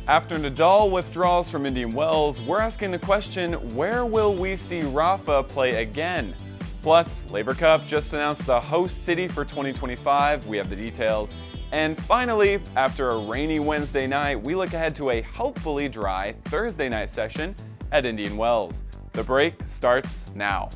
After Nadal withdraws from Indian Wells, we're asking the question, where will we see Rafa play again? Plus, Laver Cup just announced the host city for 2025. We have the details. And finally, after a rainy Wednesday night, we look ahead to a hopefully dry Thursday night session at Indian Wells. The break starts now.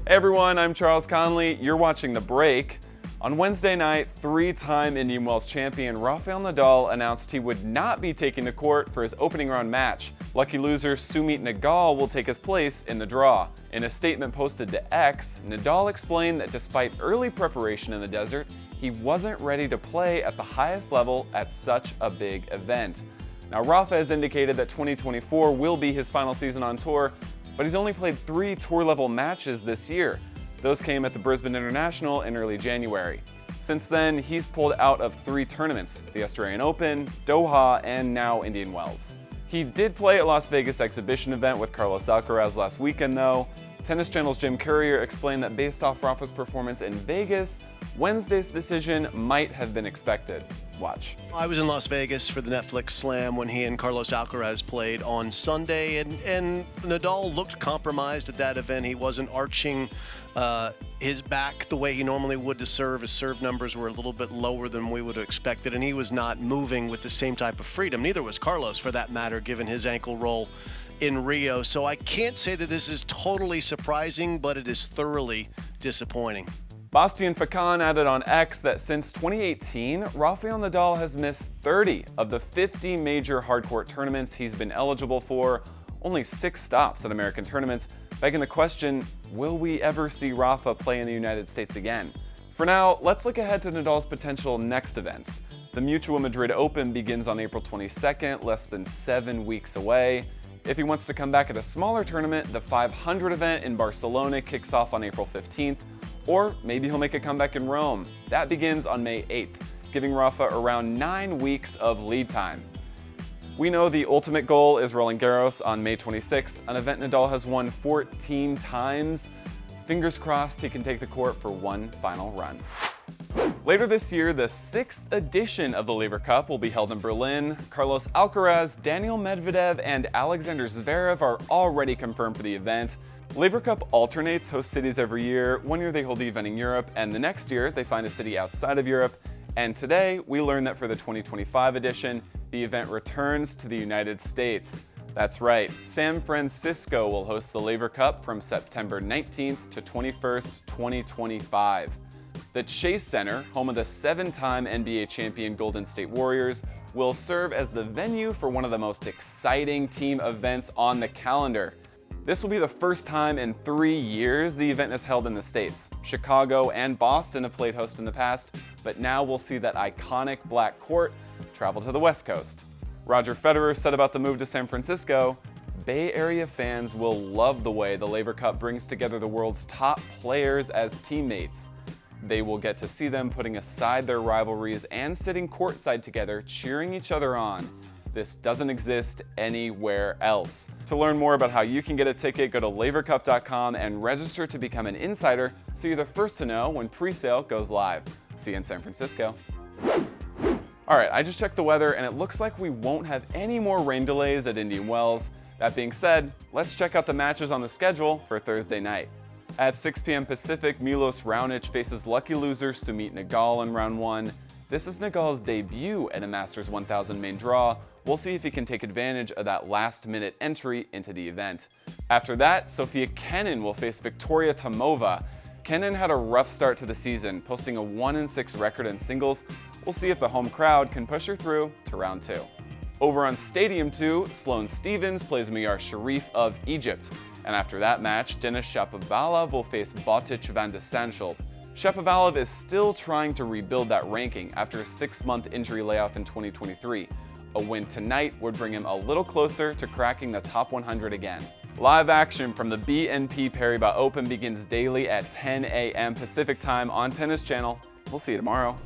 Hey everyone, I'm Charles Conley. You're watching The Break. On Wednesday night, three-time Indian Wells champion Rafael Nadal announced he would not be taking the court for his opening round match. Lucky loser Sumit Nagal will take his place in the draw. In a statement posted to X, Nadal explained that despite early preparation in the desert, he wasn't ready to play at the highest level at such a big event. Now, Rafa has indicated that 2024 will be his final season on tour, but he's only played 3 tour-level matches this year. Those came at the Brisbane International in early January. Since then, he's pulled out of 3 tournaments, the Australian Open, Doha, and now Indian Wells. He did play at Las Vegas exhibition event with Carlos Alcaraz last weekend though. Tennis Channel's Jim Courier explained that based off Rafa's performance in Vegas, Wednesday's decision might have been expected. Watch. I was in Las Vegas for the Netflix Slam when he and Carlos Alcaraz played on Sunday, and Nadal looked compromised at that event. He wasn't arching his back the way he normally would to serve. His serve numbers were a little bit lower than we would have expected, and he was not moving with the same type of freedom. Neither was Carlos, for that matter, given his ankle roll in Rio. So I can't say that this is totally surprising, but it is thoroughly disappointing. Bastian Fakan added on X that since 2018, Rafael Nadal has missed 30 of the 50 major hardcourt tournaments he's been eligible for, only 6 stops at American tournaments, begging the question, will we ever see Rafa play in the United States again? For now, let's look ahead to Nadal's potential next events. The Mutua Madrid Open begins on April 22nd, less than 7 weeks away. If he wants to come back at a smaller tournament, the 500 event in Barcelona kicks off on April 15th, or maybe he'll make a comeback in Rome. That begins on May 8th, giving Rafa around 9 weeks of lead time. We know the ultimate goal is Roland Garros on May 26th, an event Nadal has won 14 times. Fingers crossed he can take the court for one final run. Later this year, the 6th edition of the Laver Cup will be held in Berlin. Carlos Alcaraz, Daniil Medvedev, and Alexander Zverev are already confirmed for the event. Laver Cup alternates host cities every year. One year they hold the event in Europe, and the next year they find a city outside of Europe. And today, we learned that for the 2025 edition, the event returns to the United States. That's right, San Francisco will host the Laver Cup from September 19th to 21st, 2025. The Chase Center, home of the 7-time NBA champion Golden State Warriors, will serve as the venue for one of the most exciting team events on the calendar. This will be the first time in 3 years the event is held in the States. Chicago and Boston have played host in the past, but now we'll see that iconic black court travel to the West Coast. Roger Federer said about the move to San Francisco, Bay Area fans will love the way the Laver Cup brings together the world's top players as teammates. They will get to see them putting aside their rivalries and sitting courtside together, cheering each other on. This doesn't exist anywhere else. To learn more about how you can get a ticket, go to lavercup.com and register to become an insider so you're the first to know when pre-sale goes live. See you in San Francisco. All right, I just checked the weather and it looks like we won't have any more rain delays at Indian Wells. That being said, let's check out the matches on the schedule for Thursday night. At 6 p.m. Pacific, Milos Raonic faces lucky loser Sumit Nagal in round 1. This is Nagal's debut at a Masters 1000 main draw. We'll see if he can take advantage of that last-minute entry into the event. After that, Sofia Kenin will face Victoria Tomova. Kenin had a rough start to the season, posting a 1-6 record in singles. We'll see if the home crowd can push her through to round 2. Over on Stadium 2, Sloane Stephens plays Mayar Sharif of Egypt. And after that match, Denis Shapovalov will face Botic van de Sandschulp. Shapovalov is still trying to rebuild that ranking after a 6-month injury layoff in 2023. A win tonight would bring him a little closer to cracking the top 100 again. Live action from the BNP Paribas Open begins daily at 10 a.m. Pacific time on Tennis Channel. We'll see you tomorrow.